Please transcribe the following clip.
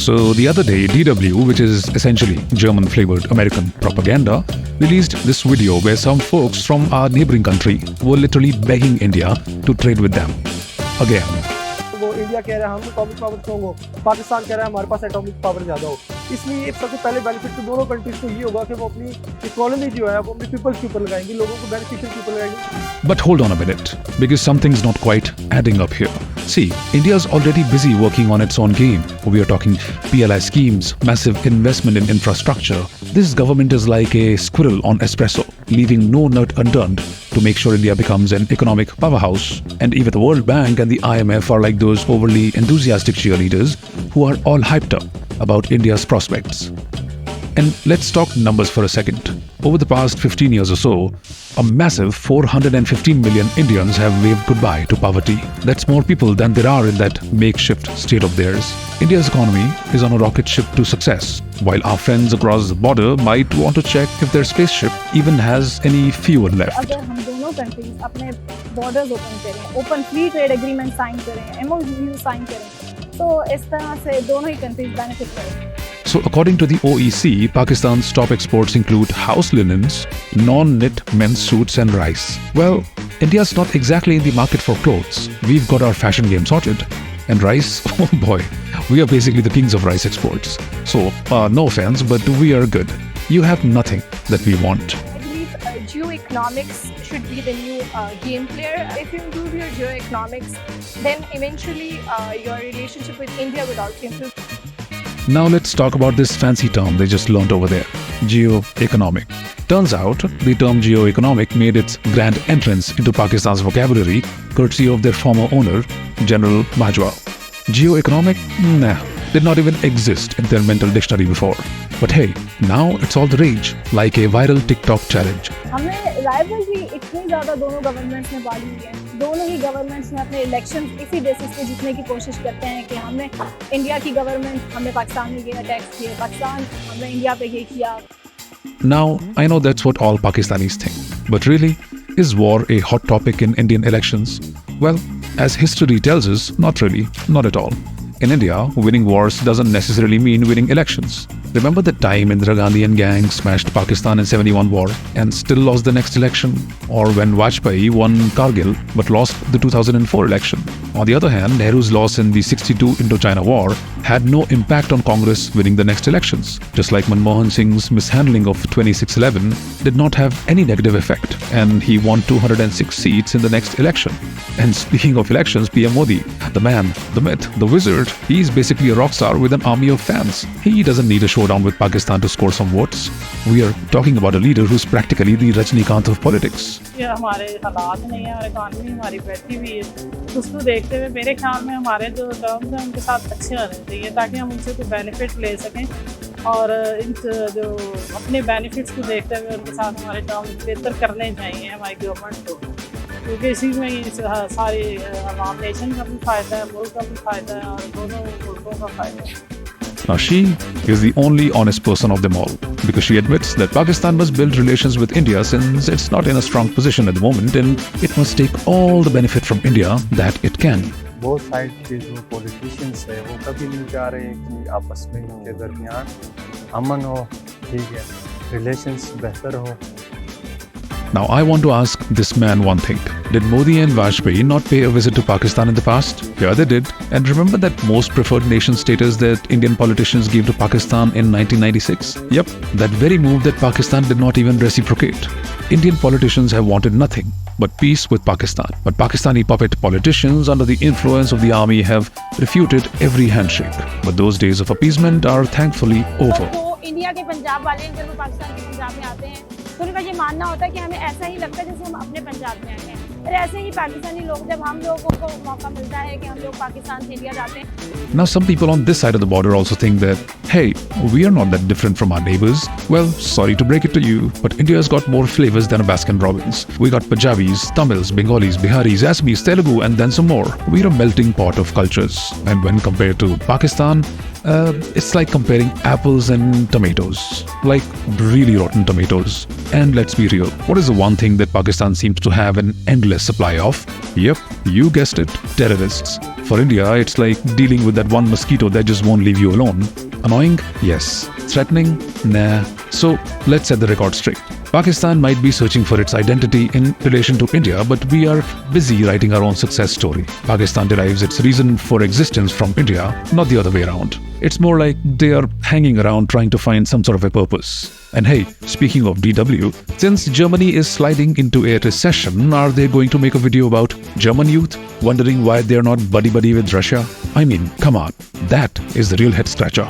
So the other day, DW, which is essentially German-flavored American propaganda, released this video where some folks from our neighboring country were literally begging India to trade with them. Again. वो India कह रहा है हम atomic power strong हो, पाकिस्तान कह रहा है हमारे पास एटॉमिक पावर ज़्यादा हो। इसलिए सबसे पहले बेनिफिट तो दोनों कंट्रीज को ये होगा कि वो अपनी इकोनॉमी जो है वो अपने पीपल्स के ऊपर लगाएंगी, लोगों को बेनिफिशियल के ऊपर लगाएंगी। But hold on a minute, because something's not quite adding up here. See, India's already busy working on its own game. We are talking PLI schemes, massive investment in infrastructure. This government is like a squirrel on espresso, leaving no nut unturned to make sure India becomes an economic powerhouse. And even the World Bank and the IMF are like those overly enthusiastic cheerleaders who are all hyped up about India's prospects. And let's talk numbers for a second. Over the past 15 years or so, a massive 415 million Indians have waved goodbye to poverty. That's more people than there are in that makeshift state of theirs. India's economy is on a rocket ship to success, while our friends across the border might want to check if their spaceship even has any fuel left. अगर हम दोनों countries अपने borders open करें, open free trade agreement sign करें, MOU sign करें, तो इस तरह से दोनों ही कंट्रीज बेनिफिट करेंगे। So according to the OEC, Pakistan's top exports include house linens, non-knit men's suits and rice. Well, India's not exactly in the market for clothes. We've got our fashion game sorted. And rice, oh boy, we are basically the kings of rice exports. So, no offense, but we are good. You have nothing that we want. I believe geoeconomics should be the new game player. If you improve your geoeconomics, then eventually your relationship with India would also improve. Now let's talk about this fancy term they just learnt over there, geo-economic. Turns out, the term geo-economic made its grand entrance into Pakistan's vocabulary courtesy of their former owner, General Bajwa. Geo-economic? Nah, did not even exist in their mental dictionary before. But hey, now it's all the rage, like a viral TikTok challenge. हमें rivalry इतनी ज़्यादा दोनों governments ने बांधी हुई है। दोनों ही governments ने अपने इलेक्शन इसी बेसिस पे जीतने की कोशिश करते हैं कि हमने इंडिया की गवर्नमेंट हमने पाकिस्तान में ये अटैक किए, पाकिस्तान हमने इंडिया पे ये किया। Now, I know that's what all Pakistanis think. But really, is war a hot topic in Indian elections? Well, as history tells us, not really, not at all. In India, winning wars doesn't necessarily mean winning elections. Remember the time Indira Gandhi and gang smashed Pakistan in 71 war and still lost the next election? Or when Vajpayee won Kargil but lost the 2004 election? On the other hand, Nehru's loss in the 62 Indochina war had no impact on Congress winning the next elections, just like Manmohan Singh's mishandling of 2611 did not have any negative effect, and he won 206 seats in the next election. And speaking of elections, PM Modi, the man, the myth, the wizard, he's basically a rock star with an army of fans. He doesn't need a showdown with Pakistan to score some votes. We are talking about a leader who's practically the Rajnikant of politics. ये हमारे हालात नहीं है और economy हमारी बैठी हुई है, उसको देखते हुए मेरे ख्याल में हमारे जो टर्म्स हैं उनके साथ अच्छे होने चाहिए ताकि हम उनसे कोई बेनिफिट ले सकें और इन जो अपने बेनिफिट्स को देखते हुए उनके साथ हमारे टर्म्स बेहतर करने चाहिए हमारी गवर्नमेंट को, क्योंकि इसी में सारी आवाम नेशन का भी फ़ायदा है, मुल्क का भी फ़ायदा है और दोनों मुल्कों का फ़ायदा है। Now she is the only honest person of them all, because she admits that Pakistan must build relations with India since it's not in a strong position at the moment and it must take all the benefit from India that it can. Both side के जो politicians है वो कभी नहीं चाह रहे कि आपस में इनके दरमियान अमन हो, ठीक है, रिलेशंस बेहतर हो। Now I want to ask this man one thing. Did Modi and Vajpayee not pay a visit to Pakistan in the past? Yeah, they did. And remember that most preferred nation status that Indian politicians gave to Pakistan in 1996? Yep, that very move that Pakistan did not even reciprocate. Indian politicians have wanted nothing but peace with Pakistan. But Pakistani puppet politicians under the influence of the army have refuted every handshake. But those days of appeasement are thankfully over. India के पंजाब वाले जब वो पाकिस्तान के पंजाब में आते हैं तो उनका ये मानना होता है कि हमें ऐसा ही लगता है जैसे हम अपने पंजाब में आए हैं, और ऐसे ही पाकिस्तानी लोग जब हम लोगों को मौका मिलता है कि हम लोग पाकिस्तान से इंडिया जाते हैं। Now some people on this side of the border also think that, hey, we are not that different from our neighbors. Well, sorry to break it to you, but India's got more flavors than a Baskin Robbins. We got Punjabis, Tamils, Bengalis, Biharis, Assamese, Telugu and then some more. We're a melting pot of cultures. And when compared to Pakistan, it's like comparing apples and tomatoes, like really rotten tomatoes. And let's be real, what is the one thing that Pakistan seems to have an endless supply of? Yep, you guessed it, terrorists. For India, it's like dealing with that one mosquito that just won't leave you alone. Annoying? Yes. Threatening? Nah. So let's set the record straight. Pakistan might be searching for its identity in relation to India, but we are busy writing our own success story. Pakistan derives its reason for existence from India, not the other way around. It's more like they are hanging around trying to find some sort of a purpose. And hey, speaking of DW, since Germany is sliding into a recession, are they going to make a video about German youth wondering why they're not buddy-buddy with Russia? I mean, come on, that is the real head scratcher.